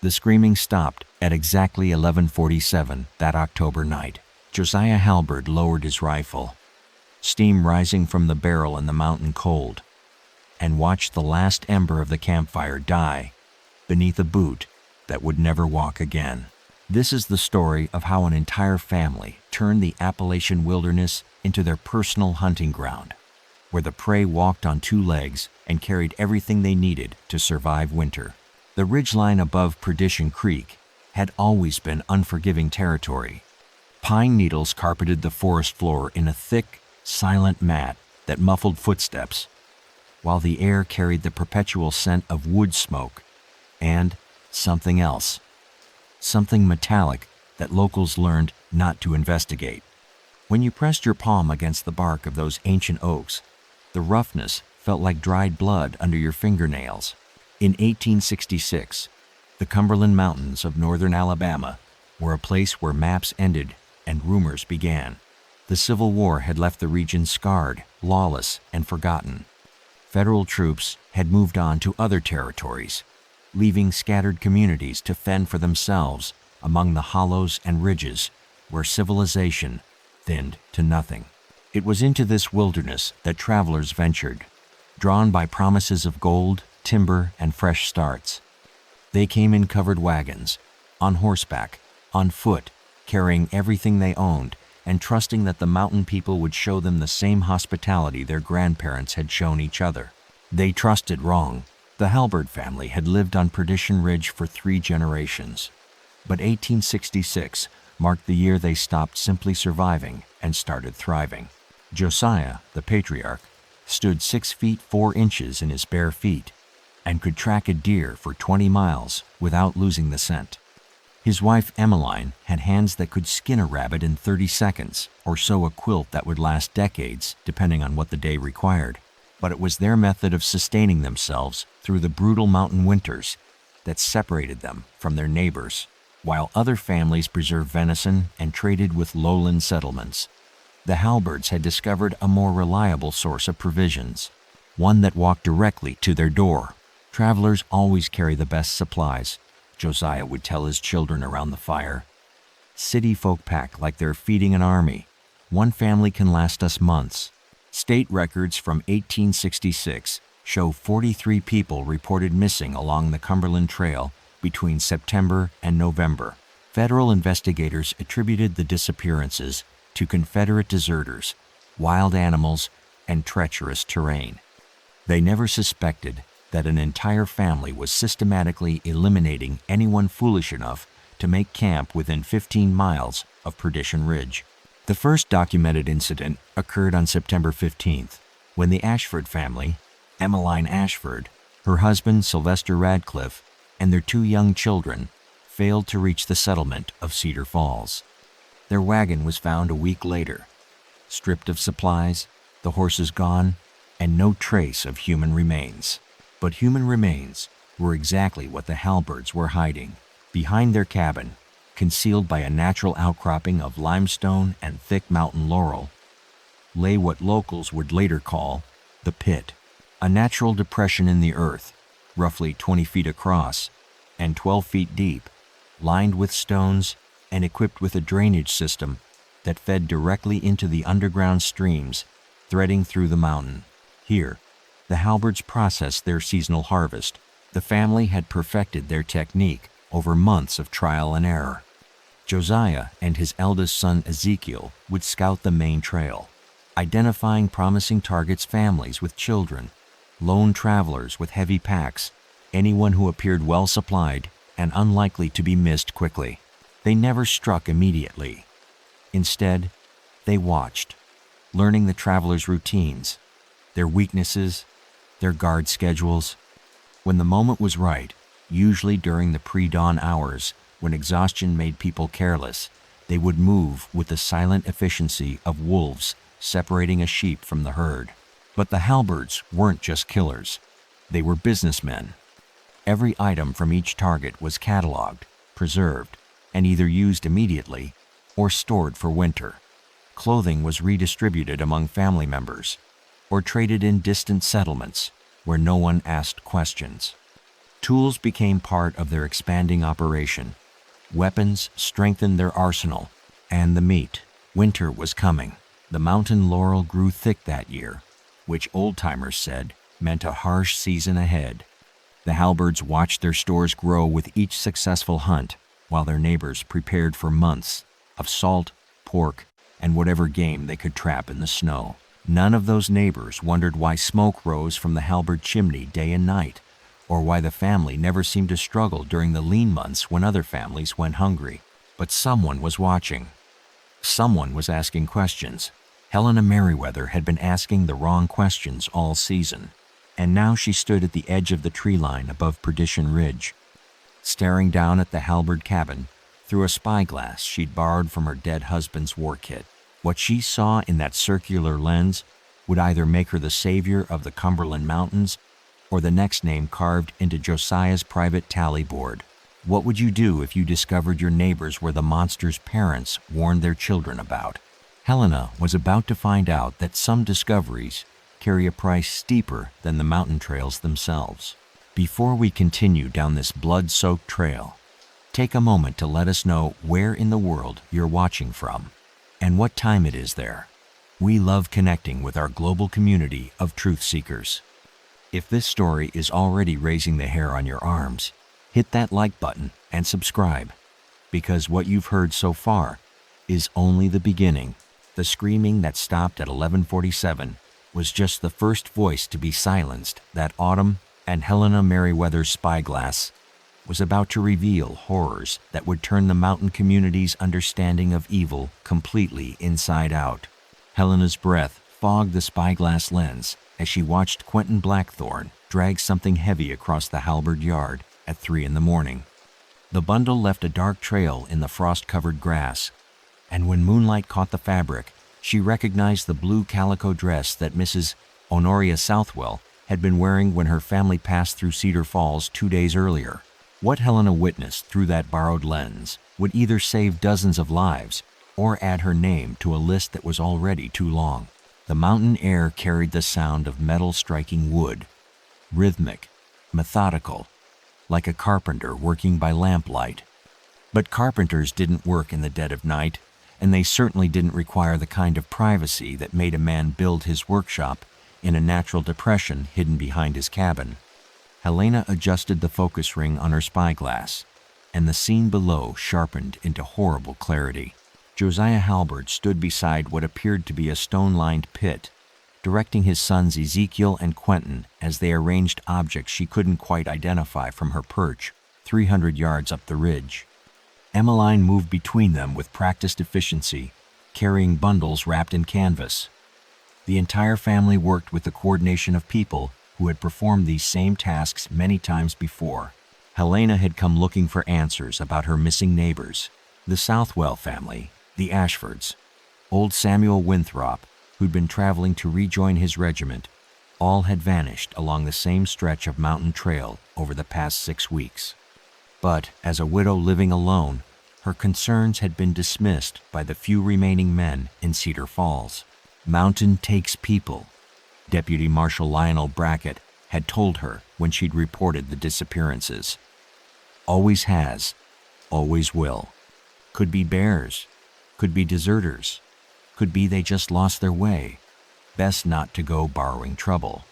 The screaming stopped at exactly 11:47 that October night. Josiah Halberd lowered his rifle, steam rising from the barrel in the mountain cold, and watched the last ember of the campfire die beneath a boot that would never walk again. This is the story of how an entire family turned the Appalachian wilderness into their personal hunting ground, where the prey walked on two legs and carried everything they needed to survive winter. The ridgeline above Perdition Creek had always been unforgiving territory. Pine needles carpeted the forest floor in a thick, silent mat that muffled footsteps, while the air carried the perpetual scent of wood smoke and something else, something metallic that locals learned not to investigate. When you pressed your palm against the bark of those ancient oaks, the roughness felt like dried blood under your fingernails. In 1866, the Cumberland Mountains of northern Alabama were a place where maps ended and rumors began. The Civil War had left the region scarred, lawless, and forgotten. Federal troops had moved on to other territories, leaving scattered communities to fend for themselves among the hollows and ridges where civilization thinned to nothing. It was into this wilderness that travelers ventured, drawn by promises of gold, timber, and fresh starts. They came in covered wagons, on horseback, on foot, carrying everything they owned, and trusting that the mountain people would show them the same hospitality their grandparents had shown each other. They trusted wrong. The Halberd family had lived on Perdition Ridge for 3 generations. But 1866 marked the year they stopped simply surviving and started thriving. Josiah, the patriarch, stood 6 feet 4 inches in his bare feet and could track a deer for 20 miles without losing the scent. His wife, Emmeline, had hands that could skin a rabbit in 30 seconds or sew a quilt that would last decades, depending on what the day required. But it was their method of sustaining themselves through the brutal mountain winters that separated them from their neighbors, while other families preserved venison and traded with lowland settlements. The Halberds had discovered a more reliable source of provisions, one that walked directly to their door. Travelers always carry the best supplies, Josiah would tell his children around the fire. City folk pack like they're feeding an army. One family can last us months. State records from 1866 show 43 people reported missing along the Cumberland Trail between September and November. Federal investigators attributed the disappearances to Confederate deserters, wild animals, and treacherous terrain. They never suspected that an entire family was systematically eliminating anyone foolish enough to make camp within 15 miles of Perdition Ridge. The first documented incident occurred on September 15th, when the Ashford family, Emmeline Ashford, her husband Sylvester Radcliffe, and their 2 young children failed to reach the settlement of Cedar Falls. Their wagon was found a week later, stripped of supplies, the horses gone, and no trace of human remains. But human remains were exactly what the Halberds were hiding. Behind their cabin, concealed by a natural outcropping of limestone and thick mountain laurel, lay what locals would later call the pit, a natural depression in the earth, roughly 20 feet across and 12 feet deep, lined with stones and equipped with a drainage system that fed directly into the underground streams threading through the mountain. Here, the Halberds processed their seasonal harvest. The family had perfected their technique over months of trial and error. Josiah and his eldest son Ezekiel would scout the main trail, identifying promising targets, families with children, lone travelers with heavy packs, anyone who appeared well supplied and unlikely to be missed quickly. They never struck immediately. Instead, they watched, learning the travelers' routines, their weaknesses, their guard schedules. When the moment was right, usually during the pre-dawn hours when exhaustion made people careless, they would move with the silent efficiency of wolves separating a sheep from the herd. But the Halberds weren't just killers. They were businessmen. Every item from each target was cataloged, preserved, and either used immediately or stored for winter. Clothing was redistributed among family members or traded in distant settlements where no one asked questions. Tools became part of their expanding operation. Weapons strengthened their arsenal, and the meat. Winter was coming. The mountain laurel grew thick that year, which old-timers said meant a harsh season ahead. The Halberds watched their stores grow with each successful hunt, while their neighbors prepared for months of salt, pork, and whatever game they could trap in the snow. None of those neighbors wondered why smoke rose from the Halberd chimney day and night, or why the family never seemed to struggle during the lean months when other families went hungry. But someone was watching. Someone was asking questions. Helena Merriweather had been asking the wrong questions all season, and now she stood at the edge of the tree line above Perdition Ridge, staring down at the Halberd cabin through a spyglass she'd borrowed from her dead husband's war kit. What she saw in that circular lens would either make her the savior of the Cumberland Mountains or the next name carved into Josiah's private tally board. What would you do if you discovered your neighbors were the monsters parents warned their children about? Helena was about to find out that some discoveries carry a price steeper than the mountain trails themselves. Before we continue down this blood-soaked trail, take a moment to let us know where in the world you're watching from and what time it is there. We love connecting with our global community of truth seekers. If this story is already raising the hair on your arms, hit that like button and subscribe, because what you've heard so far is only the beginning. The screaming that stopped at 11:47 was just the first voice to be silenced that autumn, and Helena Merriweather's spyglass was about to reveal horrors that would turn the mountain community's understanding of evil completely inside out. Helena's breath fogged the spyglass lens as she watched Quentin Blackthorne drag something heavy across the Halberd yard at 3 a.m. The bundle left a dark trail in the frost-covered grass, and when moonlight caught the fabric, she recognized the blue calico dress that Mrs. Honoria Southwell had been wearing when her family passed through Cedar Falls 2 days earlier. What Helena witnessed through that borrowed lens would either save dozens of lives or add her name to a list that was already too long. The mountain air carried the sound of metal striking wood, rhythmic, methodical, like a carpenter working by lamplight. But carpenters didn't work in the dead of night, and they certainly didn't require the kind of privacy that made a man build his workshop in a natural depression hidden behind his cabin. Helena adjusted the focus ring on her spyglass, and the scene below sharpened into horrible clarity. Josiah Halberd stood beside what appeared to be a stone-lined pit, directing his sons Ezekiel and Quentin as they arranged objects she couldn't quite identify from her perch 300 yards up the ridge. Emmeline moved between them with practiced efficiency, carrying bundles wrapped in canvas. The entire family worked with the coordination of people who had performed these same tasks many times before. Helena had come looking for answers about her missing neighbors, the Southwell family, the Ashfords, old Samuel Winthrop, who'd been traveling to rejoin his regiment. All had vanished along the same stretch of mountain trail over the past 6 weeks. But as a widow living alone, her concerns had been dismissed by the few remaining men in Cedar Falls. Mountain takes people, Deputy Marshal Lionel Brackett had told her when she'd reported the disappearances. Always has, always will. Could be bears, could be deserters, could be they just lost their way. Best not to go borrowing trouble.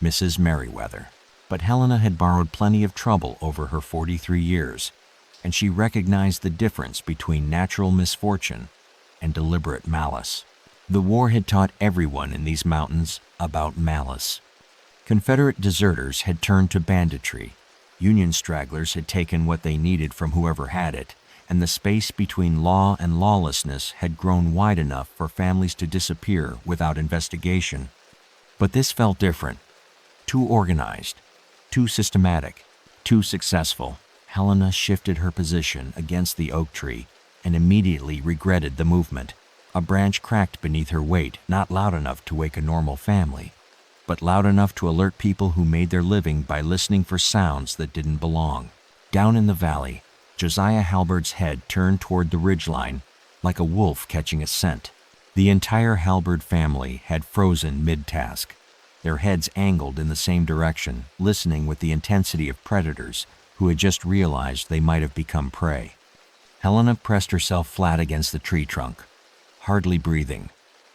Mrs. Merriweather. But Helena had borrowed plenty of trouble over her 43 years, and she recognized the difference between natural misfortune and deliberate malice. The war had taught everyone in these mountains about malice. Confederate deserters had turned to banditry. Union stragglers had taken what they needed from whoever had it, and the space between law and lawlessness had grown wide enough for families to disappear without investigation. But this felt different. Too organized, too systematic, too successful. Helena shifted her position against the oak tree and immediately regretted the movement. A branch cracked beneath her weight, not loud enough to wake a normal family, but loud enough to alert people who made their living by listening for sounds that didn't belong. Down in the valley, Josiah Halberd's head turned toward the ridgeline like a wolf catching a scent. The entire Halberd family had frozen mid-task. their heads angled in the same direction, listening with the intensity of predators who had just realized they might have become prey. Helena pressed herself flat against the tree trunk, hardly breathing,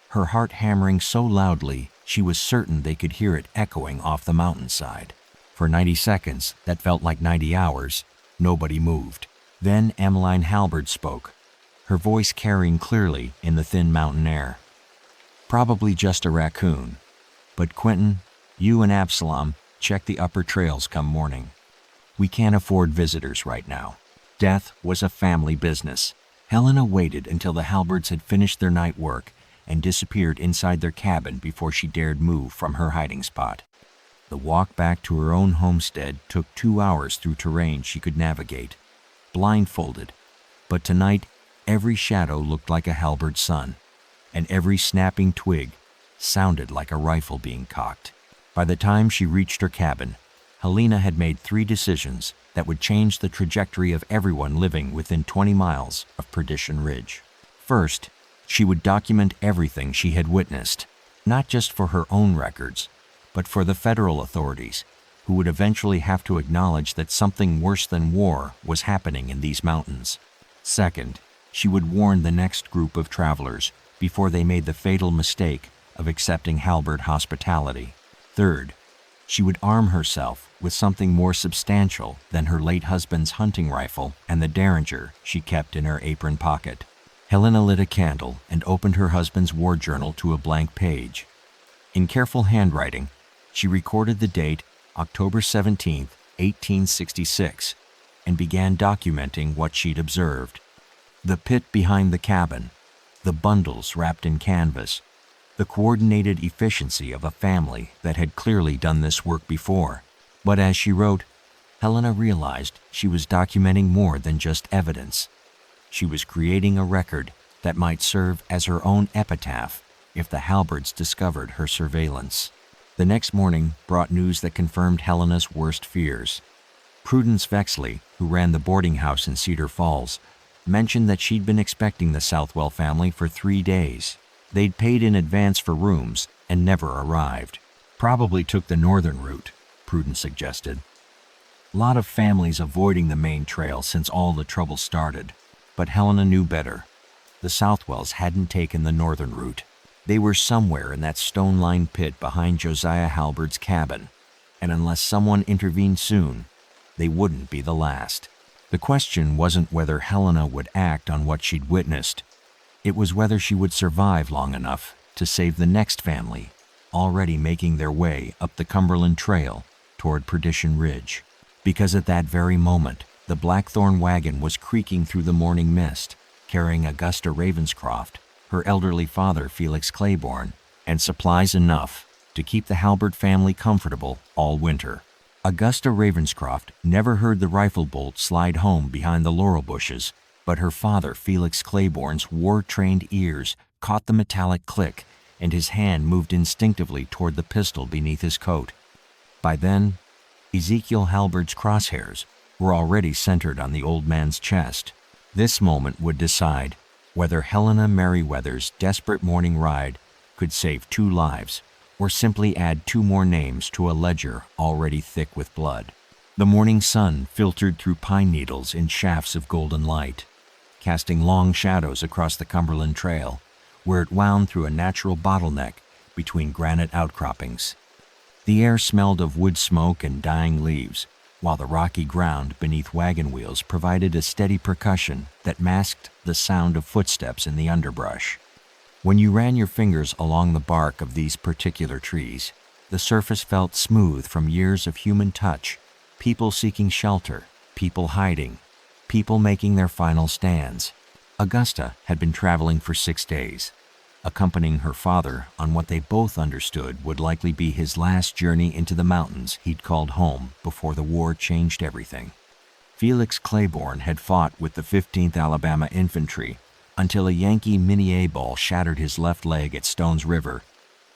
her heart hammering so loudly she was certain they could hear it echoing off the mountainside. For 90 seconds, that felt like 90 hours, nobody moved. Then Emmeline Halberd spoke, her voice carrying clearly in the thin mountain air. "Probably just a raccoon. But Quentin, you and Absalom check the upper trails come morning. We can't afford visitors right now." Death was a family business. Helena waited until the Halberds had finished their night work and disappeared inside their cabin before she dared move from her hiding spot. The walk back to her own homestead took 2 hours through terrain she could navigate, blindfolded. But tonight, every shadow looked like a Halberd sun, and every snapping twig sounded like a rifle being cocked. By the time she reached her cabin, Helena had made 3 decisions that would change the trajectory of everyone living within 20 miles of Perdition Ridge. First, she would document everything she had witnessed, not just for her own records, but for the federal authorities, who would eventually have to acknowledge that something worse than war was happening in these mountains. Second, she would warn the next group of travelers before they made the fatal mistake of accepting Halberd hospitality. Third, she would arm herself with something more substantial than her late husband's hunting rifle and the derringer she kept in her apron pocket. Helena lit a candle and opened her husband's war journal to a blank page. In careful handwriting, she recorded the date October 17, 1866, and began documenting what she'd observed. The pit behind the cabin, the bundles wrapped in canvas, the coordinated efficiency of a family that had clearly done this work before. But as she wrote, Helena realized she was documenting more than just evidence. She was creating a record that might serve as her own epitaph if the Halberds discovered her surveillance. The next morning brought news that confirmed Helena's worst fears. Prudence Vexley, who ran the boarding house in Cedar Falls, mentioned that she'd been expecting the Southwell family for 3 days. They'd paid in advance for rooms and never arrived. "Probably took the northern route," Prudence suggested. "A lot of families avoiding the main trail since all the trouble started." But Helena knew better. The Southwells hadn't taken the northern route. They were somewhere in that stone-lined pit behind Josiah Halberd's cabin, and unless someone intervened soon, they wouldn't be the last. The question wasn't whether Helena would act on what she'd witnessed. It was whether she would survive long enough to save the next family, already making their way up the Cumberland Trail toward Perdition Ridge. Because at that very moment, the Blackthorn wagon was creaking through the morning mist, carrying Augusta Ravenscroft, her elderly father Felix Claiborne, and supplies enough to keep the Halberd family comfortable all winter. Augusta Ravenscroft never heard the rifle bolt slide home behind the laurel bushes, but her father Felix Claiborne's war-trained ears caught the metallic click, and his hand moved instinctively toward the pistol beneath his coat. By then, Ezekiel Halberd's crosshairs were already centered on the old man's chest. This moment would decide whether Helena Merriweather's desperate morning ride could save 2 lives or simply add 2 more names to a ledger already thick with blood. The morning sun filtered through pine needles in shafts of golden light, casting long shadows across the Cumberland Trail, where it wound through a natural bottleneck between granite outcroppings. The air smelled of wood smoke and dying leaves, while the rocky ground beneath wagon wheels provided a steady percussion that masked the sound of footsteps in the underbrush. When you ran your fingers along the bark of these particular trees, the surface felt smooth from years of human touch, people seeking shelter, people hiding, people making their final stands. Augusta had been traveling for 6 days, accompanying her father on what they both understood would likely be his last journey into the mountains he'd called home before the war changed everything. Felix Claiborne had fought with the 15th Alabama Infantry until a Yankee Mini-A ball shattered his left leg at Stones River,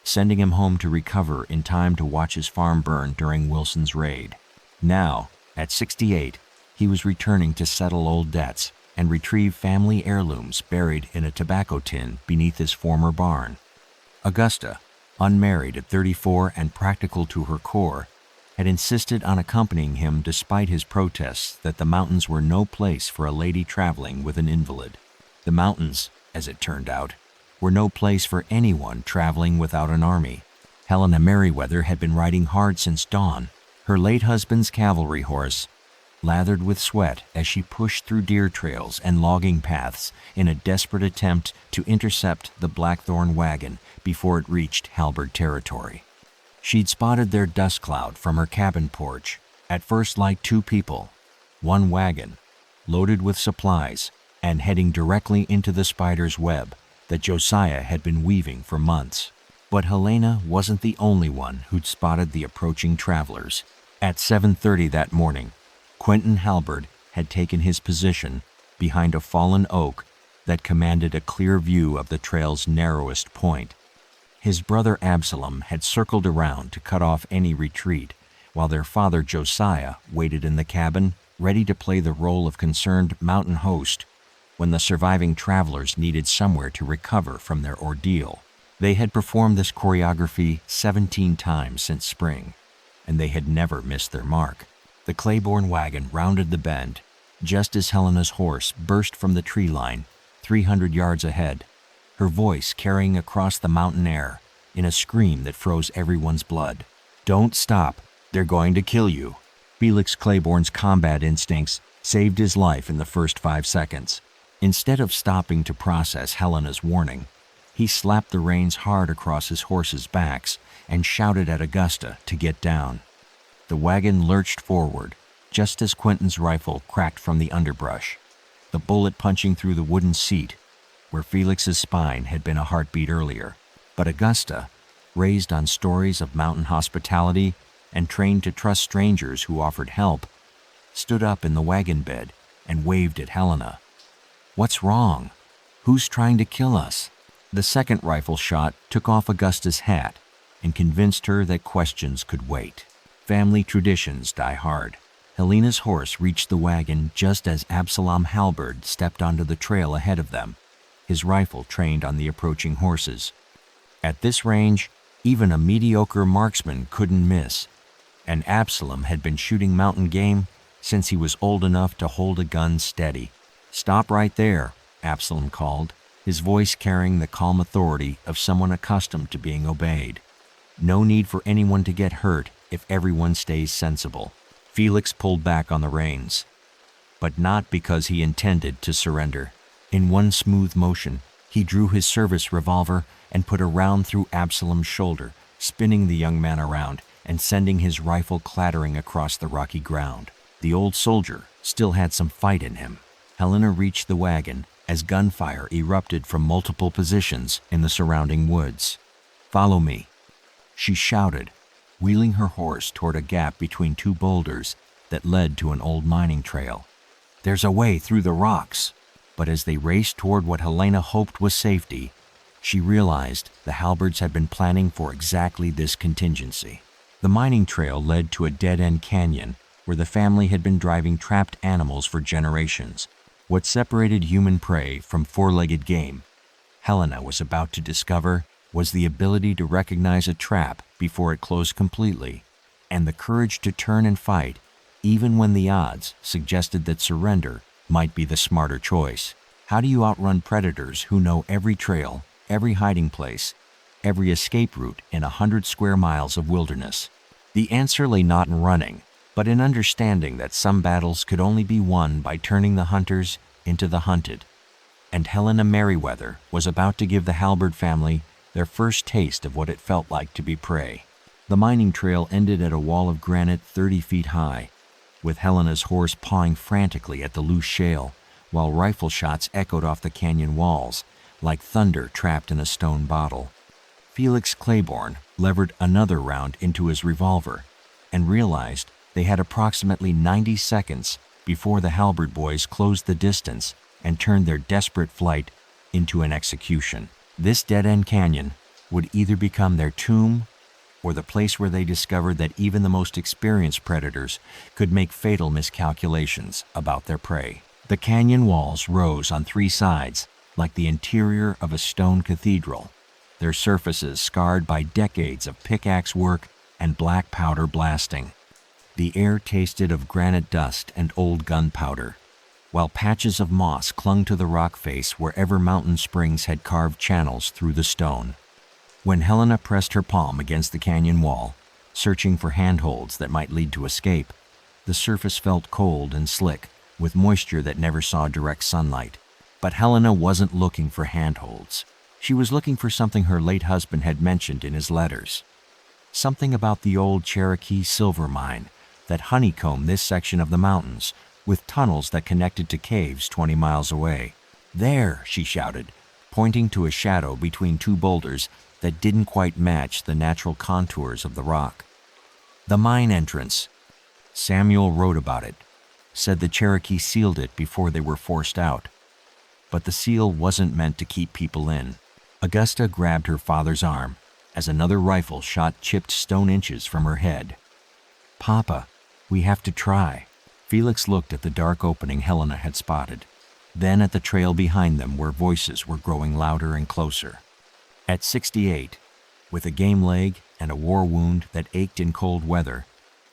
sending him home to recover in time to watch his farm burn during Wilson's raid. Now, at 68, he was returning to settle old debts and retrieve family heirlooms buried in a tobacco tin beneath his former barn. Augusta, unmarried at 34 and practical to her core, had insisted on accompanying him despite his protests that the mountains were no place for a lady traveling with an invalid. The mountains, as it turned out, were no place for anyone traveling without an army. Helena Merriweather had been riding hard since dawn, her late husband's cavalry horse, lathered with sweat as she pushed through deer trails and logging paths in a desperate attempt to intercept the Blackthorn wagon before it reached Halberd territory. She'd spotted their dust cloud from her cabin porch, at first like two people, one wagon, loaded with supplies, and heading directly into the spider's web that Josiah had been weaving for months. But Helena wasn't the only one who'd spotted the approaching travelers. At 7:30 that morning, Quentin Halberd had taken his position behind a fallen oak that commanded a clear view of the trail's narrowest point. His brother Absalom had circled around to cut off any retreat, while their father Josiah waited in the cabin, ready to play the role of concerned mountain host when the surviving travelers needed somewhere to recover from their ordeal. They had performed this choreography 17 times since spring, and they had never missed their mark. The Claiborne wagon rounded the bend, just as Helena's horse burst from the tree line 300 yards ahead, her voice carrying across the mountain air in a scream that froze everyone's blood. "Don't stop, they're going to kill you." Felix Claiborne's combat instincts saved his life in the first 5 seconds. Instead of stopping to process Helena's warning, he slapped the reins hard across his horses' backs and shouted at Augusta to get down. The wagon lurched forward, just as Quentin's rifle cracked from the underbrush, the bullet punching through the wooden seat, where Felix's spine had been a heartbeat earlier. But Augusta, raised on stories of mountain hospitality and trained to trust strangers who offered help, stood up in the wagon bed and waved at Helena. "What's wrong? Who's trying to kill us?" The second rifle shot took off Augusta's hat and convinced her that questions could wait. Family traditions die hard. Helena's horse reached the wagon just as Absalom Halberd stepped onto the trail ahead of them, his rifle trained on the approaching horses. At this range, even a mediocre marksman couldn't miss, and Absalom had been shooting mountain game since he was old enough to hold a gun steady. "Stop right there," Absalom called, his voice carrying the calm authority of someone accustomed to being obeyed. "No need for anyone to get hurt if everyone stays sensible." Felix pulled back on the reins, but not because he intended to surrender. In one smooth motion, he drew his service revolver and put a round through Absalom's shoulder, spinning the young man around and sending his rifle clattering across the rocky ground. The old soldier still had some fight in him. Helena reached the wagon as gunfire erupted from multiple positions in the surrounding woods. "Follow me," she shouted, wheeling her horse toward a gap between two boulders that led to an old mining trail. "There's a way through the rocks." But as they raced toward what Helena hoped was safety, she realized the Halberds had been planning for exactly this contingency. The mining trail led to a dead-end canyon where the family had been driving trapped animals for generations. What separated human prey from four-legged game, Helena was about to discover, was the ability to recognize a trap before it closed completely, and the courage to turn and fight, even when the odds suggested that surrender might be the smarter choice. How do you outrun predators who know every trail, every hiding place, every escape route in 100 square miles of wilderness? The answer lay not in running, but in understanding that some battles could only be won by turning the hunters into the hunted. And Helena Merriweather was about to give the Halberd family their first taste of what it felt like to be prey. The mining trail ended at a wall of granite 30 feet high, with Helena's horse pawing frantically at the loose shale, while rifle shots echoed off the canyon walls like thunder trapped in a stone bottle. Felix Claiborne levered another round into his revolver and realized they had approximately 90 seconds before the Halberd boys closed the distance and turned their desperate flight into an execution. This dead-end canyon would either become their tomb or the place where they discovered that even the most experienced predators could make fatal miscalculations about their prey. The canyon walls rose on 3 sides like the interior of a stone cathedral, their surfaces scarred by decades of pickaxe work and black powder blasting. The air tasted of granite dust and old gunpowder, while patches of moss clung to the rock face wherever mountain springs had carved channels through the stone. When Helena pressed her palm against the canyon wall, searching for handholds that might lead to escape, the surface felt cold and slick, with moisture that never saw direct sunlight. But Helena wasn't looking for handholds. She was looking for something her late husband had mentioned in his letters. Something about the old Cherokee silver mine that honeycombed this section of the mountains, with tunnels that connected to caves 20 miles away. "There," she shouted, pointing to a shadow between two boulders that didn't quite match the natural contours of the rock. "The mine entrance." Samuel wrote about it, said the Cherokee sealed it before they were forced out. But the seal wasn't meant to keep people in. Augusta grabbed her father's arm as another rifle shot chipped stone inches from her head. "Papa, we have to try." Felix looked at the dark opening Helena had spotted, then at the trail behind them where voices were growing louder and closer. At 68, with a game leg and a war wound that ached in cold weather,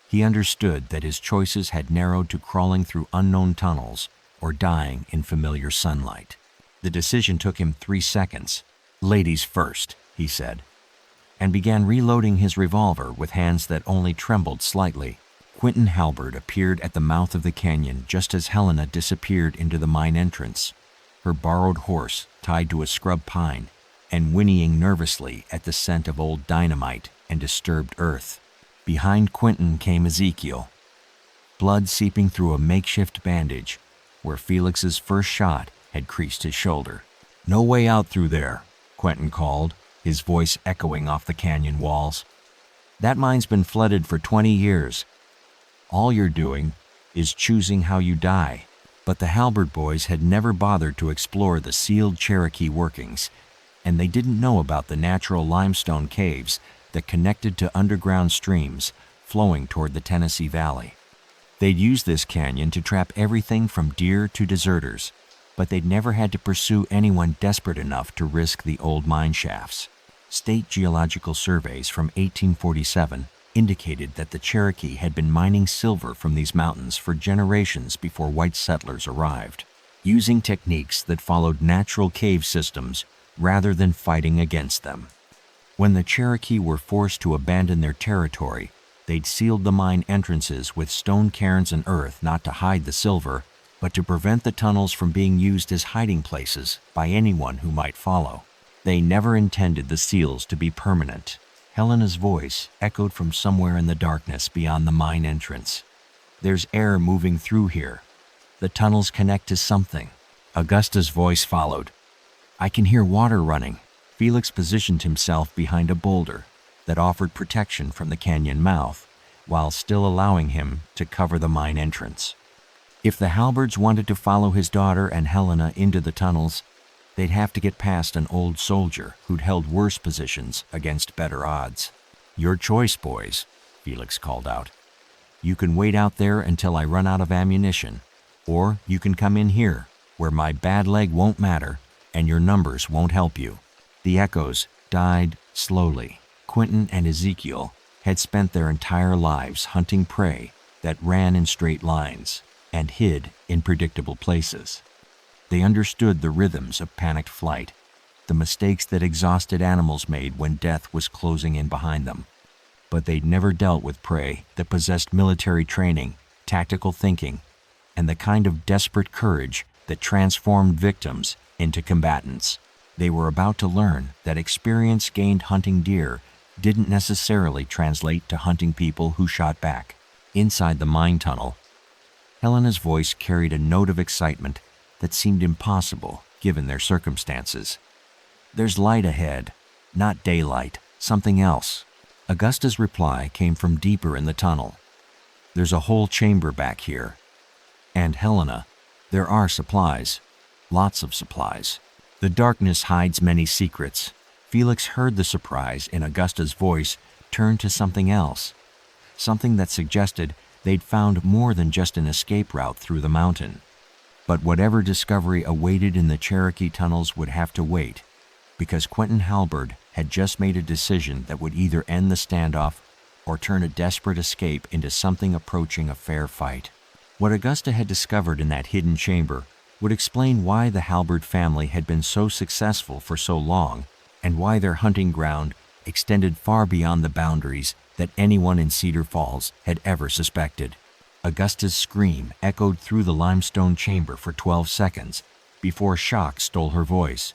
he understood that his choices had narrowed to crawling through unknown tunnels or dying in familiar sunlight. The decision took him 3 seconds. "Ladies first," he said, and began reloading his revolver with hands that only trembled slightly. Quentin Halberd appeared at the mouth of the canyon just as Helena disappeared into the mine entrance, her borrowed horse tied to a scrub pine and whinnying nervously at the scent of old dynamite and disturbed earth. Behind Quentin came Ezekiel, blood seeping through a makeshift bandage where Felix's first shot had creased his shoulder. "No way out through there," Quentin called, his voice echoing off the canyon walls. "That mine's been flooded for 20 years. All you're doing is choosing how you die." But the Halberd boys had never bothered to explore the sealed Cherokee workings, and they didn't know about the natural limestone caves that connected to underground streams flowing toward the Tennessee Valley. They'd used this canyon to trap everything from deer to deserters, but they'd never had to pursue anyone desperate enough to risk the old mine shafts. State geological surveys from 1847 indicated that the Cherokee had been mining silver from these mountains for generations before white settlers arrived, using techniques that followed natural cave systems rather than fighting against them. When the Cherokee were forced to abandon their territory, they'd sealed the mine entrances with stone cairns and earth not to hide the silver, but to prevent the tunnels from being used as hiding places by anyone who might follow. They never intended the seals to be permanent. Helena's voice echoed from somewhere in the darkness beyond the mine entrance. "There's air moving through here. The tunnels connect to something." Augusta's voice followed. "I can hear water running." Felix positioned himself behind a boulder that offered protection from the canyon mouth, while still allowing him to cover the mine entrance. If the Halberds wanted to follow his daughter and Helena into the tunnels, they'd have to get past an old soldier who'd held worse positions against better odds. "Your choice, boys," Felix called out. "You can wait out there until I run out of ammunition, or you can come in here, where my bad leg won't matter and your numbers won't help you." The echoes died slowly. Quentin and Ezekiel had spent their entire lives hunting prey that ran in straight lines and hid in predictable places. They understood the rhythms of panicked flight, the mistakes that exhausted animals made when death was closing in behind them. But they'd never dealt with prey that possessed military training, tactical thinking, and the kind of desperate courage that transformed victims into combatants. They were about to learn that experience gained hunting deer didn't necessarily translate to hunting people who shot back. Inside the mine tunnel, Helena's voice carried a note of excitement that seemed impossible given their circumstances. "There's light ahead, not daylight, something else." Augusta's reply came from deeper in the tunnel. "There's a whole chamber back here. And Helena, there are supplies, lots of supplies." The darkness hides many secrets. Felix heard the surprise in Augusta's voice turn to something else, something that suggested they'd found more than just an escape route through the mountain. But whatever discovery awaited in the Cherokee tunnels would have to wait, because Quentin Halberd had just made a decision that would either end the standoff or turn a desperate escape into something approaching a fair fight. What Augusta had discovered in that hidden chamber would explain why the Halberd family had been so successful for so long and why their hunting ground extended far beyond the boundaries that anyone in Cedar Falls had ever suspected. Augusta's scream echoed through the limestone chamber for 12 seconds before shock stole her voice.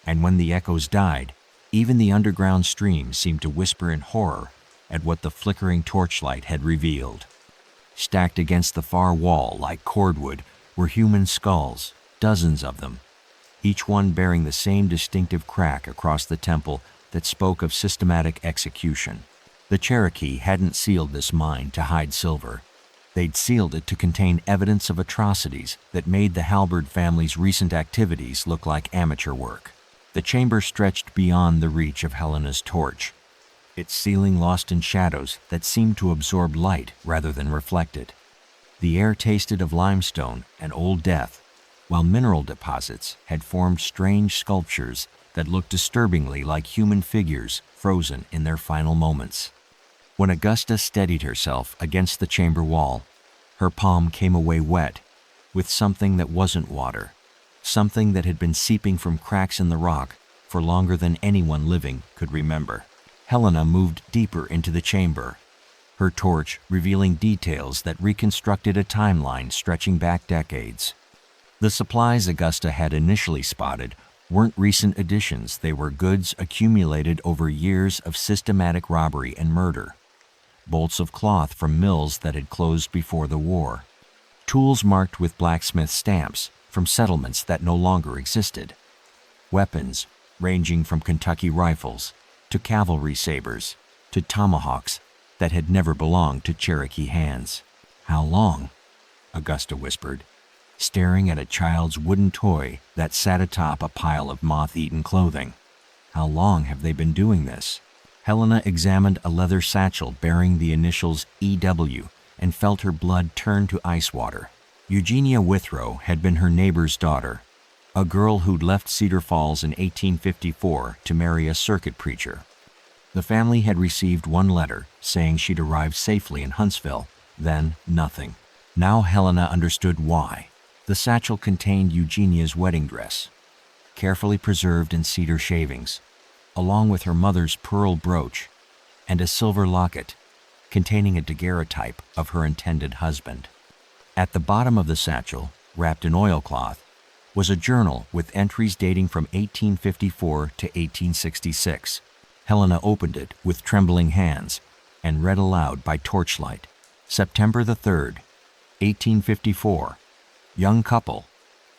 And when the echoes died, even the underground stream seemed to whisper in horror at what the flickering torchlight had revealed. Stacked against the far wall like cordwood were human skulls, dozens of them, each one bearing the same distinctive crack across the temple that spoke of systematic execution. The Cherokee hadn't sealed this mine to hide silver. They'd sealed it to contain evidence of atrocities that made the Halberd family's recent activities look like amateur work. The chamber stretched beyond the reach of Helena's torch, its ceiling lost in shadows that seemed to absorb light rather than reflect it. The air tasted of limestone and old death, while mineral deposits had formed strange sculptures that looked disturbingly like human figures frozen in their final moments. When Augusta steadied herself against the chamber wall, her palm came away wet with something that wasn't water, something that had been seeping from cracks in the rock for longer than anyone living could remember. Helena moved deeper into the chamber, her torch revealing details that reconstructed a timeline stretching back decades. The supplies Augusta had initially spotted weren't recent additions, they were goods accumulated over years of systematic robbery and murder. Bolts of cloth from mills that had closed before the war. Tools marked with blacksmith stamps from settlements that no longer existed. Weapons ranging from Kentucky rifles to cavalry sabers to tomahawks that had never belonged to Cherokee hands. "How long?" Augusta whispered, staring at a child's wooden toy that sat atop a pile of moth-eaten clothing. "How long have they been doing this?" Helena examined a leather satchel bearing the initials EW and felt her blood turn to ice water. Eugenia Withrow had been her neighbor's daughter, a girl who'd left Cedar Falls in 1854 to marry a circuit preacher. The family had received one letter saying she'd arrived safely in Huntsville, then nothing. Now Helena understood why. The satchel contained Eugenia's wedding dress, carefully preserved in cedar shavings, along with her mother's pearl brooch and a silver locket containing a daguerreotype of her intended husband. At the bottom of the satchel, wrapped in oilcloth, was a journal with entries dating from 1854 to 1866. Helena opened it with trembling hands and read aloud by torchlight. September the 3rd, 1854. Young couple,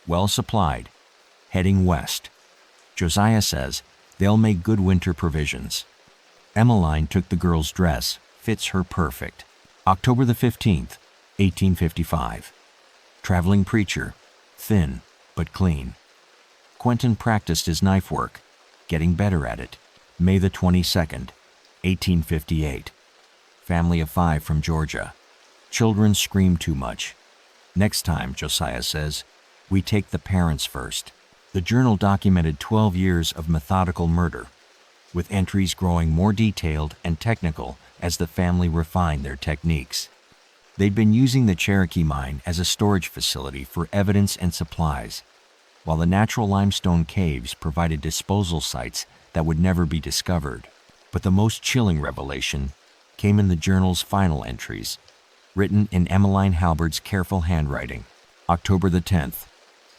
well supplied, heading west. Josiah says they'll make good winter provisions. Emmeline took the girl's dress, fits her perfect. October the 15th, 1855. Traveling preacher, thin but clean. Quentin practiced his knife work, getting better at it. May the 22nd, 1858. Family of 5 from Georgia. Children scream too much. Next time, Josiah says, we take the parents first. The journal documented 12 years of methodical murder, with entries growing more detailed and technical as the family refined their techniques. They'd been using the Cherokee mine as a storage facility for evidence and supplies, while the natural limestone caves provided disposal sites that would never be discovered. But the most chilling revelation came in the journal's final entries, written in Emmeline Halberd's careful handwriting. October the 10th,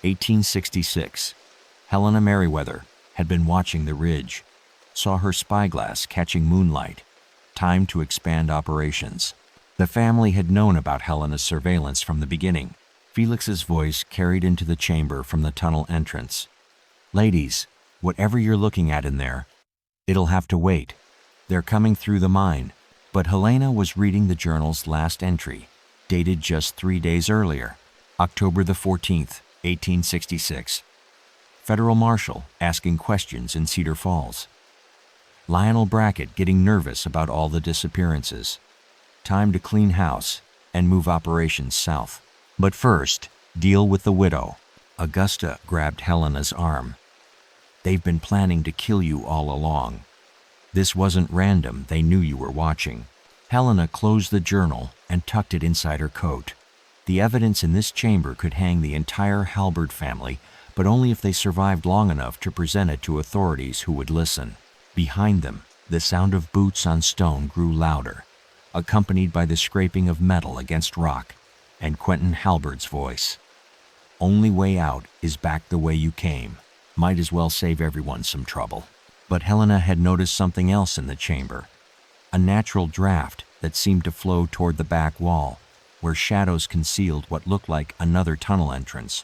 1866. Helena Merriweather had been watching the ridge, saw her spyglass catching moonlight. Time to expand operations. The family had known about Helena's surveillance from the beginning. Felix's voice carried into the chamber from the tunnel entrance. Ladies, whatever you're looking at in there, it'll have to wait. They're coming through the mine. But Helena was reading the journal's last entry, dated just 3 days earlier, October the 14th, 1866. Federal Marshal asking questions in Cedar Falls. Lionel Brackett getting nervous about all the disappearances. Time to clean house and move operations south. But first, deal with the widow. Augusta grabbed Helena's arm. They've been planning to kill you all along. This wasn't random, they knew you were watching. Helena closed the journal and tucked it inside her coat. The evidence in this chamber could hang the entire Halberd family, but only if they survived long enough to present it to authorities who would listen. Behind them, the sound of boots on stone grew louder, accompanied by the scraping of metal against rock, and Quentin Halberd's voice. "Only way out is back the way you came. Might as well save everyone some trouble." But Helena had noticed something else in the chamber, a natural draft that seemed to flow toward the back wall, where shadows concealed what looked like another tunnel entrance.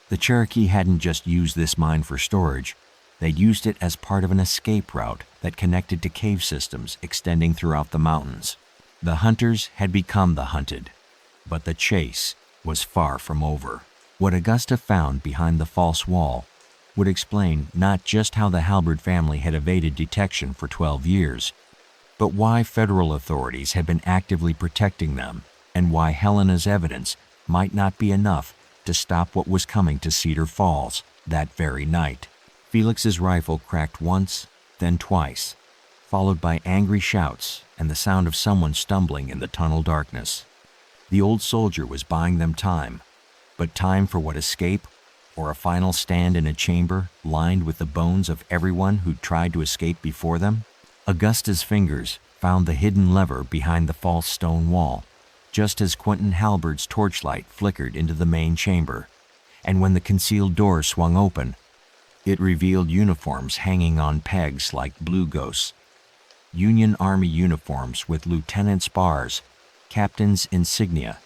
The Cherokee hadn't just used this mine for storage, they'd used it as part of an escape route that connected to cave systems extending throughout the mountains. The hunters had become the hunted, but the chase was far from over. What Augusta found behind the false wall would explain not just how the Halberd family had evaded detection for 12 years, but why federal authorities had been actively protecting them, and why Helena's evidence might not be enough to stop what was coming to Cedar Falls that very night. Felix's rifle cracked once, then twice, followed by angry shouts and the sound of someone stumbling in the tunnel darkness. The old soldier was buying them time, but time for what, escape, or a final stand in a chamber lined with the bones of everyone who'd tried to escape before them? Augusta's fingers found the hidden lever behind the false stone wall, just as Quentin Halberd's torchlight flickered into the main chamber, and when the concealed door swung open, it revealed uniforms hanging on pegs like blue ghosts. Union Army uniforms with lieutenant's bars, captain's insignia,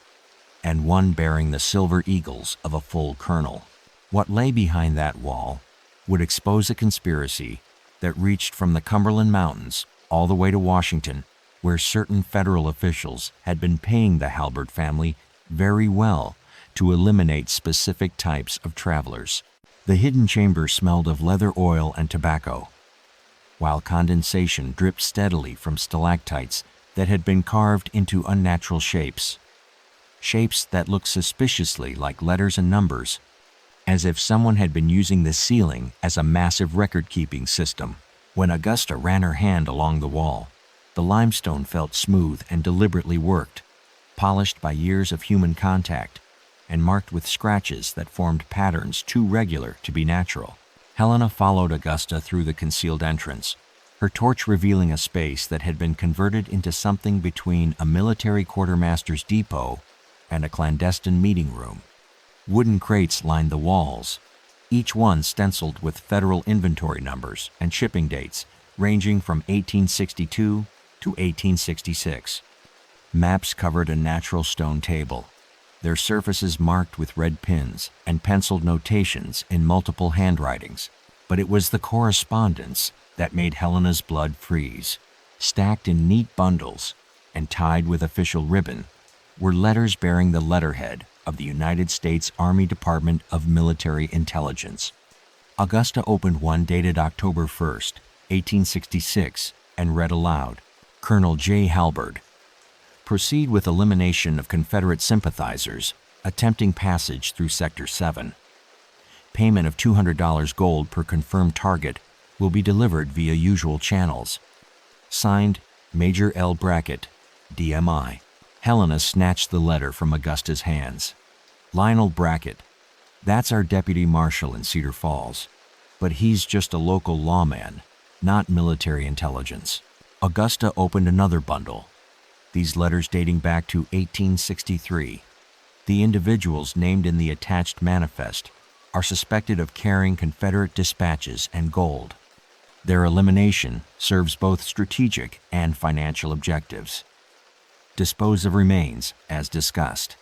and one bearing the silver eagles of a full colonel. What lay behind that wall would expose a conspiracy that reached from the Cumberland Mountains all the way to Washington, where certain federal officials had been paying the Halberd family very well to eliminate specific types of travelers. The hidden chamber smelled of leather oil and tobacco, while condensation dripped steadily from stalactites that had been carved into unnatural shapes. Shapes that looked suspiciously like letters and numbers, as if someone had been using the ceiling as a massive record-keeping system. When Augusta ran her hand along the wall, the limestone felt smooth and deliberately worked, polished by years of human contact, and marked with scratches that formed patterns too regular to be natural. Helena followed Augusta through the concealed entrance, her torch revealing a space that had been converted into something between a military quartermaster's depot and a clandestine meeting room. Wooden crates lined the walls, each one stenciled with federal inventory numbers and shipping dates ranging from 1862 to 1866. Maps covered a natural stone table, their surfaces marked with red pins and penciled notations in multiple handwritings. But it was the correspondence that made Helena's blood freeze. Stacked in neat bundles and tied with official ribbon were letters bearing the letterhead of the United States Army Department of Military Intelligence. Augusta opened one dated October 1st, 1866, and read aloud, "Colonel J. Halberd. Proceed with elimination of Confederate sympathizers attempting passage through Sector 7. Payment of $200 gold per confirmed target will be delivered via usual channels. Signed, Major L. Brackett, DMI." Helena snatched the letter from Augusta's hands. "Lionel Brackett. That's our deputy marshal in Cedar Falls, but he's just a local lawman, not military intelligence." Augusta opened another bundle, these letters dating back to 1863. The individuals named in the attached manifest are suspected of carrying Confederate dispatches and gold. Their elimination serves both strategic and financial objectives. Dispose of remains as discussed.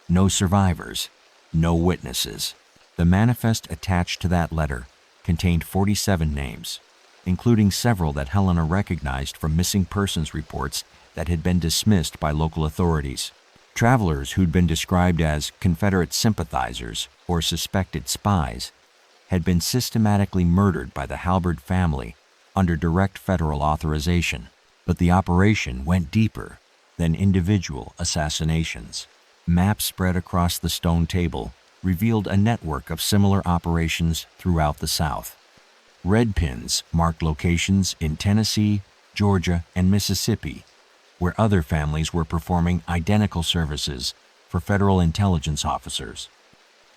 No survivors, no witnesses. The manifest attached to that letter contained 47 names, including several that Helena recognized from missing persons reports that had been dismissed by local authorities. Travelers who'd been described as Confederate sympathizers or suspected spies had been systematically murdered by the Halberd family under direct federal authorization. But the operation went deeper than individual assassinations. Maps spread across the stone table revealed a network of similar operations throughout the South. Red pins marked locations in Tennessee, Georgia, and Mississippi, where other families were performing identical services for federal intelligence officers.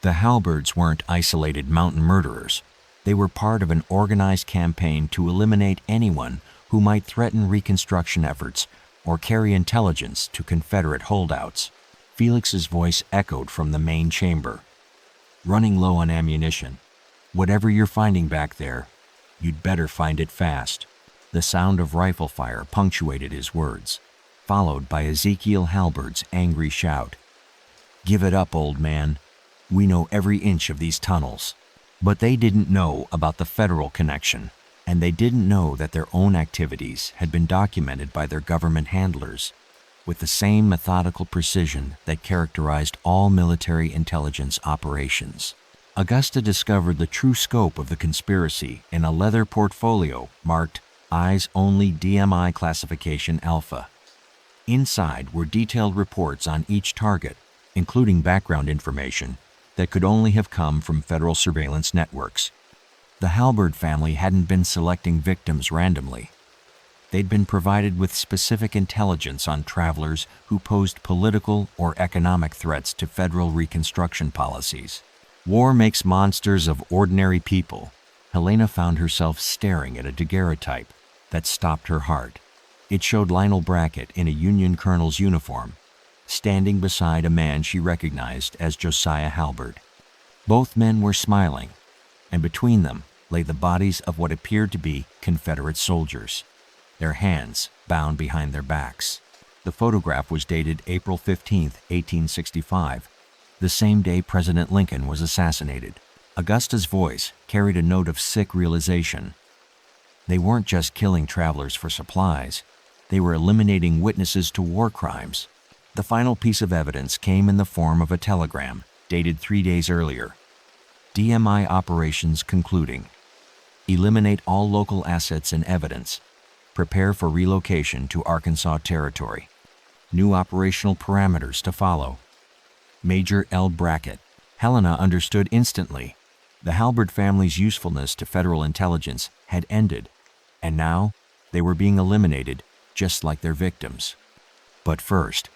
The Halberds weren't isolated mountain murderers. They were part of an organized campaign to eliminate anyone who might threaten Reconstruction efforts or carry intelligence to Confederate holdouts. Felix's voice echoed from the main chamber. "Running low on ammunition. Whatever you're finding back there, you'd better find it fast." The sound of rifle fire punctuated his words, followed by Ezekiel Halberd's angry shout. "Give it up, old man. We know every inch of these tunnels." But they didn't know about the federal connection, and they didn't know that their own activities had been documented by their government handlers with the same methodical precision that characterized all military intelligence operations. Augusta discovered the true scope of the conspiracy in a leather portfolio marked Eyes Only DMI Classification Alpha. Inside were detailed reports on each target, including background information that could only have come from federal surveillance networks. The Halberd family hadn't been selecting victims randomly. They'd been provided with specific intelligence on travelers who posed political or economic threats to federal Reconstruction policies. War makes monsters of ordinary people. Helena found herself staring at a daguerreotype that stopped her heart. It showed Lionel Brackett in a Union colonel's uniform, standing beside a man she recognized as Josiah Halberd. Both men were smiling, and between them lay the bodies of what appeared to be Confederate soldiers, their hands bound behind their backs. The photograph was dated April 15, 1865, the same day President Lincoln was assassinated. Augusta's voice carried a note of sick realization. They weren't just killing travelers for supplies, they were eliminating witnesses to war crimes. The final piece of evidence came in the form of a telegram, dated 3 days earlier. DMI operations concluding. Eliminate all local assets and evidence. Prepare for relocation to Arkansas Territory. New operational parameters to follow. Major L. Brackett. Helena understood instantly. The Halberd family's usefulness to federal intelligence had ended, and now they were being eliminated just like their victims. But first,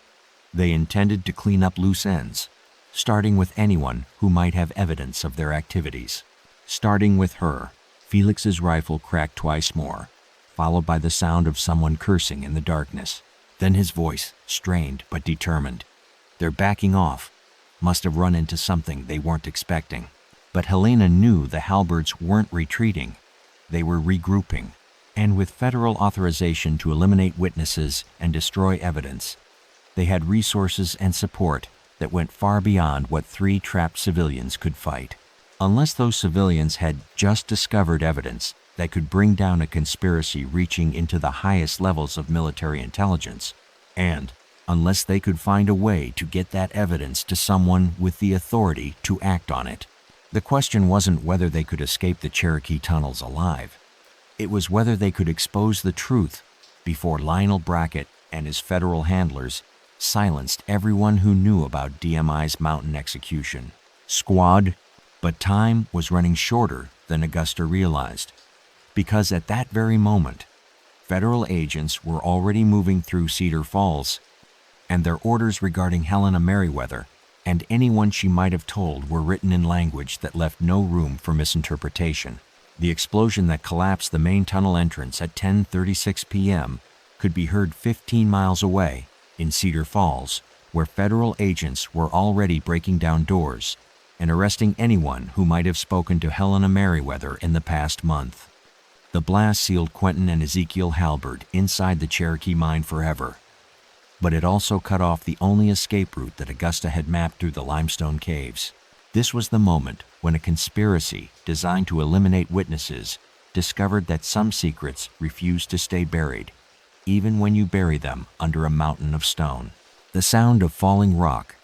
they intended to clean up loose ends, starting with anyone who might have evidence of their activities. Starting with her, Felix's rifle cracked twice more, followed by the sound of someone cursing in the darkness. Then his voice, strained but determined. "They're backing off. Must have run into something they weren't expecting." But Helena knew the Halberds weren't retreating. They were regrouping, and with federal authorization to eliminate witnesses and destroy evidence, they had resources and support that went far beyond what 3 trapped civilians could fight. Unless those civilians had just discovered evidence that could bring down a conspiracy reaching into the highest levels of military intelligence, and unless they could find a way to get that evidence to someone with the authority to act on it. The question wasn't whether they could escape the Cherokee tunnels alive. It was whether they could expose the truth before Lionel Brackett and his federal handlers silenced everyone who knew about DMI's mountain execution. Squad. But time was running shorter than Augusta realized, because at that very moment, federal agents were already moving through Cedar Falls, and their orders regarding Helena Merriweather and anyone she might have told were written in language that left no room for misinterpretation. The explosion that collapsed the main tunnel entrance at 10:36 p.m. could be heard 15 miles away in Cedar Falls, where federal agents were already breaking down doors and arresting anyone who might have spoken to Helena Merriweather in the past month. The blast sealed Quentin and Ezekiel Halberd inside the Cherokee mine forever, but it also cut off the only escape route that Augusta had mapped through the limestone caves. This was the moment when a conspiracy designed to eliminate witnesses discovered that some secrets refused to stay buried, even when you bury them under a mountain of stone. The sound of falling rock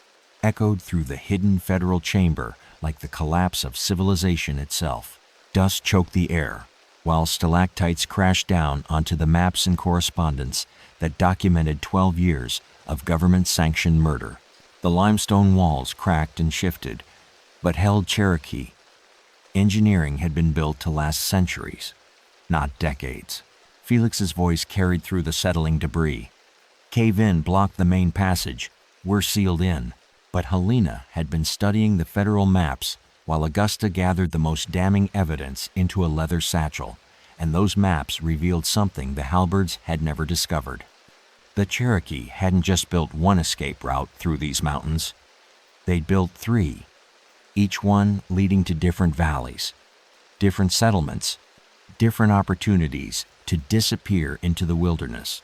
echoed through the hidden federal chamber like the collapse of civilization itself. Dust choked the air, while stalactites crashed down onto the maps and correspondence that documented 12 years of government-sanctioned murder. The limestone walls cracked and shifted, but held Cherokee, Engineering had been built to last centuries, not decades. Felix's voice carried through the settling debris. Cave-in blocked the main passage. We're sealed in. But Helena had been studying the federal maps while Augusta gathered the most damning evidence into a leather satchel, and those maps revealed something the Halberds had never discovered. The Cherokee hadn't just built one escape route through these mountains. They'd built 3, each one leading to different valleys, different settlements, different opportunities to disappear into the wilderness,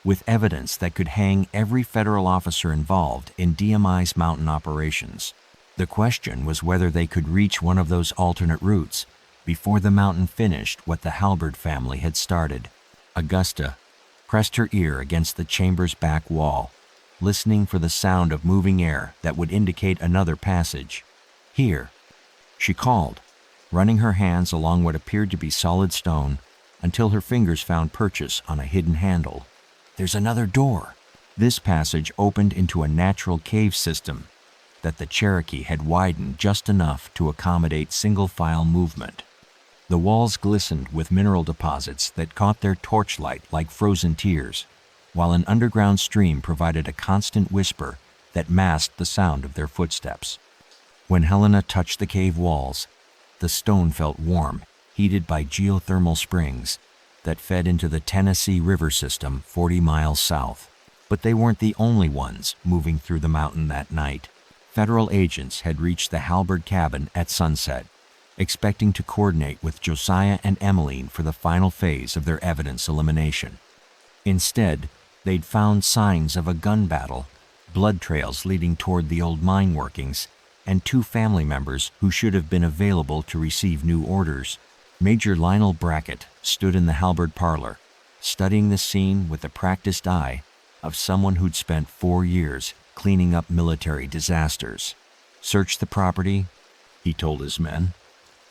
with evidence that could hang every federal officer involved in DMI's mountain operations. The question was whether they could reach one of those alternate routes before the mountain finished what the Halberd family had started. Augusta pressed her ear against the chamber's back wall, listening for the sound of moving air that would indicate another passage. "Here," she called, running her hands along what appeared to be solid stone until her fingers found purchase on a hidden handle. "There's another door." This passage opened into a natural cave system that the Cherokee had widened just enough to accommodate single-file movement. The walls glistened with mineral deposits that caught their torchlight like frozen tears, while an underground stream provided a constant whisper that masked the sound of their footsteps. When Helena touched the cave walls, the stone felt warm, heated by geothermal springs that fed into the Tennessee River system 40 miles south. But they weren't the only ones moving through the mountain that night. Federal agents had reached the Halberd cabin at sunset, expecting to coordinate with Josiah and Emmeline for the final phase of their evidence elimination. Instead, they'd found signs of a gun battle, blood trails leading toward the old mine workings, and 2 family members who should have been available to receive new orders. Major Lionel Brackett stood in the Halberd parlor, studying the scene with the practiced eye of someone who'd spent 4 years cleaning up military disasters. "Search the property," he told his men.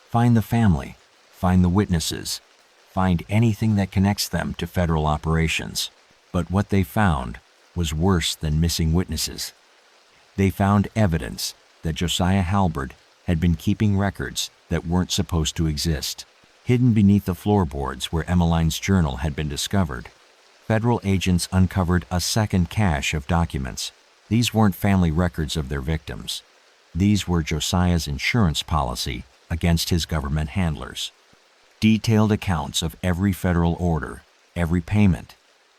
"Find the family, find the witnesses, find anything that connects them to federal operations." But what they found was worse than missing witnesses. They found evidence that Josiah Halberd had been keeping records that weren't supposed to exist. Hidden beneath the floorboards where Emmeline's journal had been discovered, federal agents uncovered a second cache of documents. These weren't family records of their victims. These were Josiah's insurance policy against his government handlers. Detailed accounts of every federal order, every payment,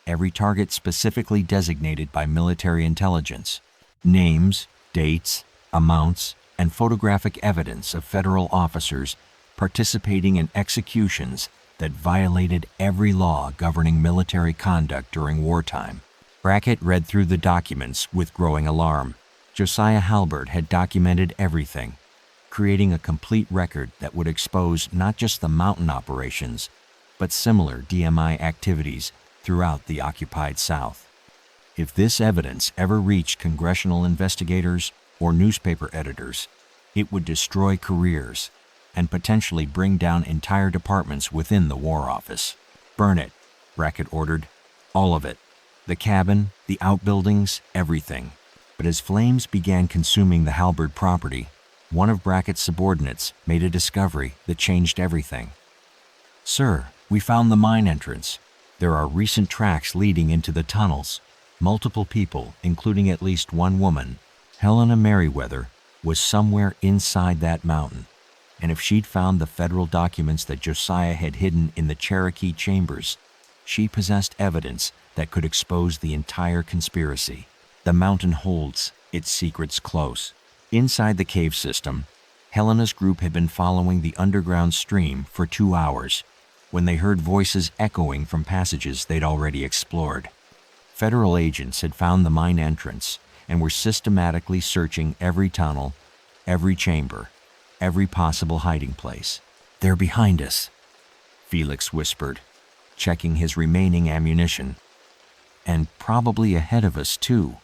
every target specifically designated by military intelligence, names, dates, amounts, and photographic evidence of federal officers participating in executions that violated every law governing military conduct during wartime. Brackett read through the documents with growing alarm. Josiah Halberd had documented everything, creating a complete record that would expose not just the mountain operations, but similar DMI activities throughout the occupied South. If this evidence ever reached congressional investigators or newspaper editors, it would destroy careers and potentially bring down entire departments within the War Office. "Burn it," Brackett ordered. "All of it. The cabin, the outbuildings, everything." But as flames began consuming the Halberd property, one of Brackett's subordinates made a discovery that changed everything. "Sir, we found the mine entrance. There are recent tracks leading into the tunnels. Multiple people, including at least one woman, Helena Merriweather, was somewhere inside that mountain. And if she'd found the federal documents that Josiah had hidden in the Cherokee chambers, she possessed evidence that could expose the entire conspiracy. The mountain holds its secrets close." Inside the cave system, Helena's group had been following the underground stream for 2 hours when they heard voices echoing from passages they'd already explored. Federal agents had found the mine entrance and were systematically searching every tunnel, every chamber, every possible hiding place. "They're behind us," Felix whispered, checking his remaining ammunition. "And probably ahead of us, too,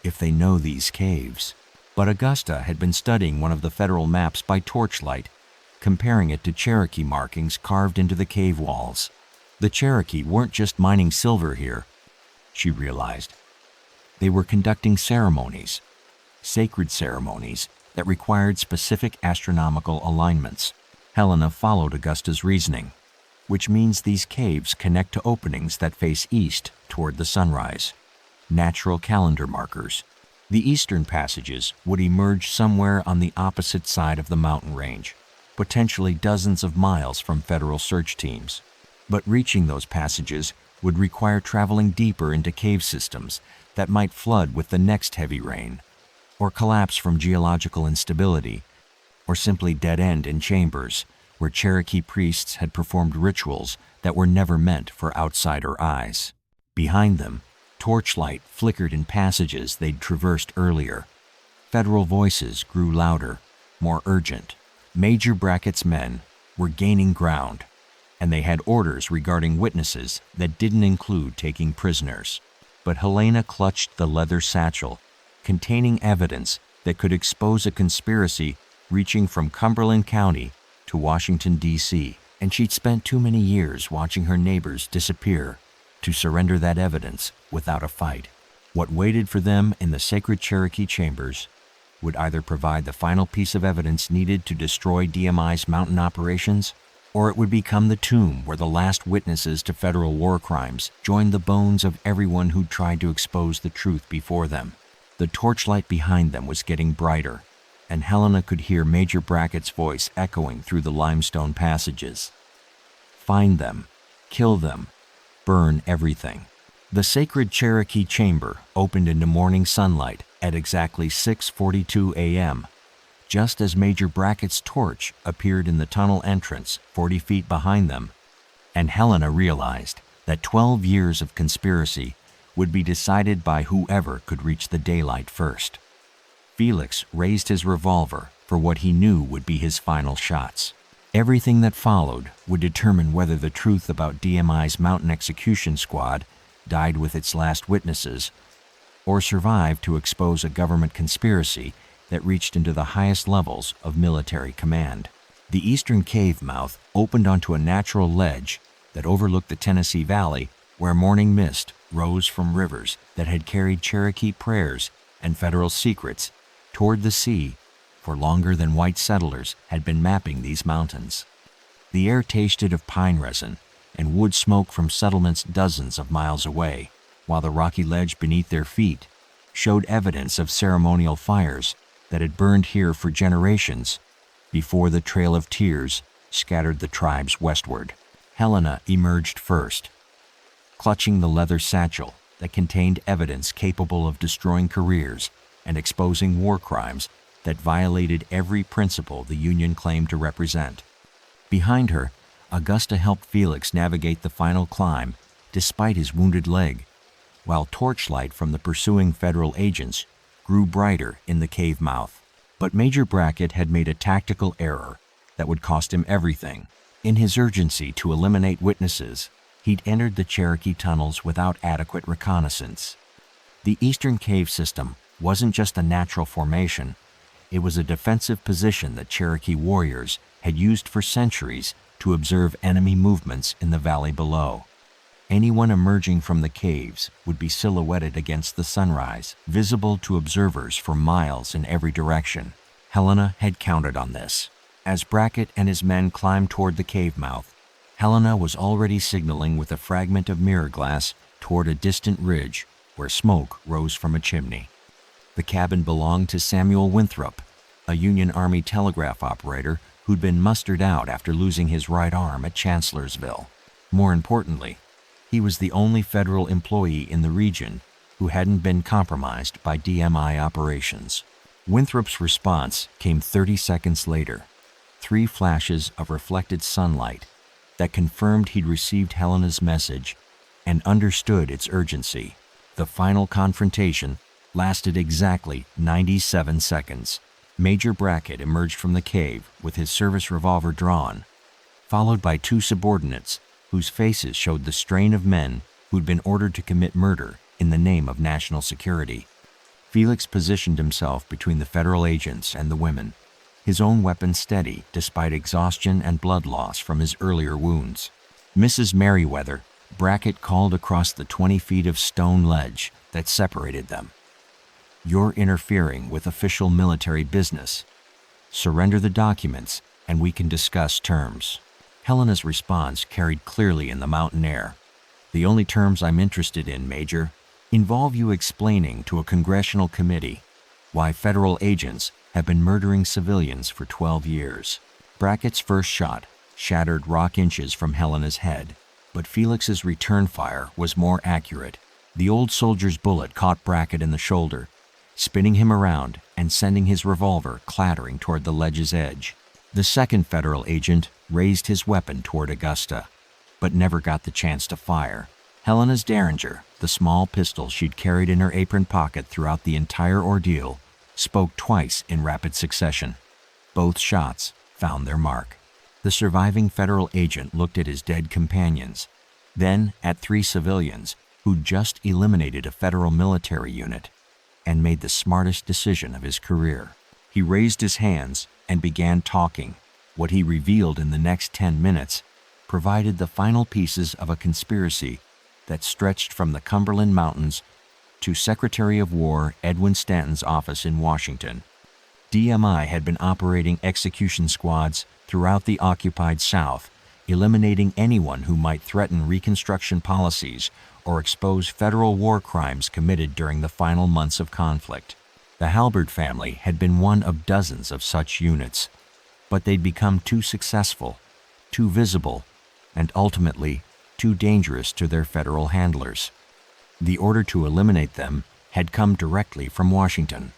if they know these caves." But Augusta had been studying one of the federal maps by torchlight, comparing it to Cherokee markings carved into the cave walls. The Cherokee weren't just mining silver here, she realized. They were conducting ceremonies, sacred ceremonies that required specific astronomical alignments. Helena followed Augusta's reasoning, which means these caves connect to openings that face east toward the sunrise. Natural calendar markers. The eastern passages would emerge somewhere on the opposite side of the mountain range, potentially dozens of miles from federal search teams. But reaching those passages would require traveling deeper into cave systems that might flood with the next heavy rain, or collapse from geological instability, or simply dead end in chambers where Cherokee priests had performed rituals that were never meant for outsider eyes. Behind them, torchlight flickered in passages they'd traversed earlier. Federal voices grew louder, more urgent. Major Brackett's men were gaining ground, and they had orders regarding witnesses that didn't include taking prisoners. But Helena clutched the leather satchel containing evidence that could expose a conspiracy reaching from Cumberland County to Washington, D.C., and she'd spent too many years watching her neighbors disappear to surrender that evidence without a fight. What waited for them in the sacred Cherokee chambers would either provide the final piece of evidence needed to destroy DMI's mountain operations, or it would become the tomb where the last witnesses to federal war crimes joined the bones of everyone who'd tried to expose the truth before them. The torchlight behind them was getting brighter, and Helena could hear Major Brackett's voice echoing through the limestone passages. Find them, kill them, burn everything. The sacred Cherokee chamber opened into morning sunlight at exactly 6:42 a.m., just as Major Brackett's torch appeared in the tunnel entrance 40 feet behind them, and Helena realized that 12 years of conspiracy would be decided by whoever could reach the daylight first. Felix raised his revolver for what he knew would be his final shots. Everything that followed would determine whether the truth about DMI's mountain execution squad died with its last witnesses or survived to expose a government conspiracy that reached into the highest levels of military command. The eastern cave mouth opened onto a natural ledge that overlooked the Tennessee Valley, where morning mist rose from rivers that had carried Cherokee prayers and federal secrets toward the sea for longer than white settlers had been mapping these mountains. The air tasted of pine resin and wood smoke from settlements dozens of miles away, while the rocky ledge beneath their feet showed evidence of ceremonial fires that had burned here for generations before the Trail of Tears scattered the tribes westward. Helena emerged first, clutching the leather satchel that contained evidence capable of destroying careers and exposing war crimes that violated every principle the Union claimed to represent. Behind her, Augusta helped Felix navigate the final climb despite his wounded leg, while torchlight from the pursuing federal agents grew brighter in the cave mouth. But Major Brackett had made a tactical error that would cost him everything. In his urgency to eliminate witnesses, he'd entered the Cherokee tunnels without adequate reconnaissance. The eastern cave system wasn't just a natural formation, it was a defensive position that Cherokee warriors had used for centuries to observe enemy movements in the valley below. Anyone emerging from the caves would be silhouetted against the sunrise, visible to observers for miles in every direction. Helena had counted on this. As Brackett and his men climbed toward the cave mouth, Helena was already signaling with a fragment of mirror glass toward a distant ridge where smoke rose from a chimney. The cabin belonged to Samuel Winthrop, a Union Army telegraph operator who'd been mustered out after losing his right arm at Chancellorsville. More importantly, he was the only federal employee in the region who hadn't been compromised by DMI operations. Winthrop's response came 30 seconds later, 3 flashes of reflected sunlight that confirmed he'd received Helena's message and understood its urgency. The final confrontation lasted exactly 97 seconds. Major Brackett emerged from the cave with his service revolver drawn, followed by 2 subordinates whose faces showed the strain of men who'd been ordered to commit murder in the name of national security. Felix positioned himself between the federal agents and the women, his own weapon steady despite exhaustion and blood loss from his earlier wounds. Mrs. Merriweather, Brackett called across the 20 feet of stone ledge that separated them. "You're interfering with official military business. Surrender the documents, and we can discuss terms." Helena's response carried clearly in the mountain air. "The only terms I'm interested in, Major, involve you explaining to a congressional committee why federal agents have been murdering civilians for 12 years. Brackett's first shot shattered rock inches from Helena's head, but Felix's return fire was more accurate. The old soldier's bullet caught Brackett in the shoulder, spinning him around and sending his revolver clattering toward the ledge's edge. The second federal agent raised his weapon toward Augusta, but never got the chance to fire. Helena's Derringer, the small pistol she'd carried in her apron pocket throughout the entire ordeal, spoke twice in rapid succession. Both shots found their mark. The surviving federal agent looked at his dead companions, then at 3 civilians who'd just eliminated a federal military unit, and made the smartest decision of his career. He raised his hands and began talking. What he revealed in the next 10 minutes provided the final pieces of a conspiracy that stretched from the Cumberland Mountains to Secretary of War Edwin Stanton's office in Washington. DMI had been operating execution squads throughout the occupied South, eliminating anyone who might threaten Reconstruction policies or expose federal war crimes committed during the final months of conflict. The Halberd family had been one of dozens of such units, but they'd become too successful, too visible, and ultimately too dangerous to their federal handlers. The order to eliminate them had come directly from Washington,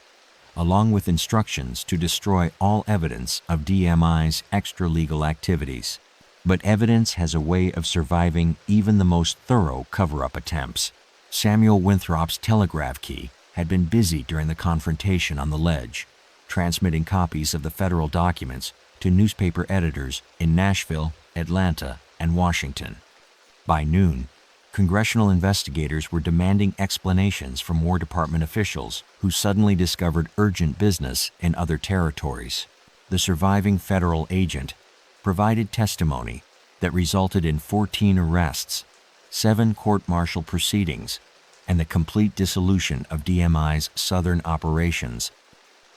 along with instructions to destroy all evidence of DMI's extra-legal activities. But evidence has a way of surviving even the most thorough cover-up attempts. Samuel Winthrop's telegraph key had been busy during the confrontation on the ledge, transmitting copies of the federal documents to newspaper editors in Nashville, Atlanta, and Washington. By noon, congressional investigators were demanding explanations from War Department officials who suddenly discovered urgent business in other territories. The surviving federal agent provided testimony that resulted in 14 arrests, 7 court-martial proceedings, and the complete dissolution of DMI's southern operations.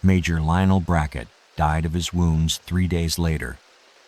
Major Lionel Brackett died of his wounds 3 days later,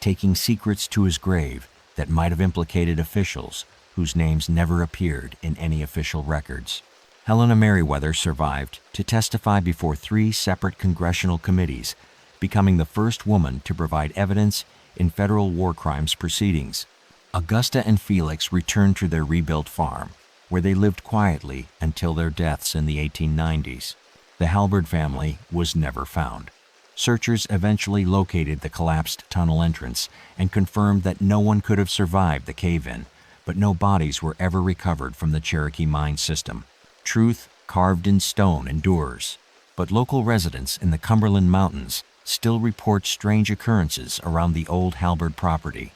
taking secrets to his grave that might have implicated officials whose names never appeared in any official records. Helena Merriweather survived to testify before 3 separate congressional committees, becoming the first woman to provide evidence in federal war crimes proceedings. Augusta and Felix returned to their rebuilt farm, where they lived quietly until their deaths in the 1890s. The Halberd family was never found. Searchers eventually located the collapsed tunnel entrance and confirmed that no one could have survived the cave-in, but no bodies were ever recovered from the Cherokee mine system. Truth carved in stone endures, but local residents in the Cumberland Mountains still report strange occurrences around the old Halberd property.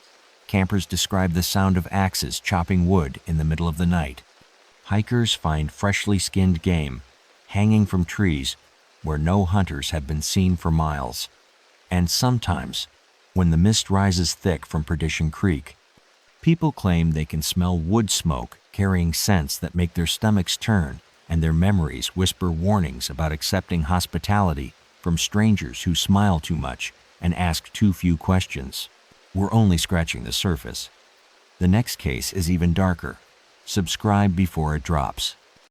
Campers describe the sound of axes chopping wood in the middle of the night. Hikers find freshly skinned game hanging from trees where no hunters have been seen for miles. And sometimes, when the mist rises thick from Perdition Creek, people claim they can smell wood smoke carrying scents that make their stomachs turn, and their memories whisper warnings about accepting hospitality from strangers who smile too much and ask too few questions. We're only scratching the surface. The next case is even darker. Subscribe before it drops.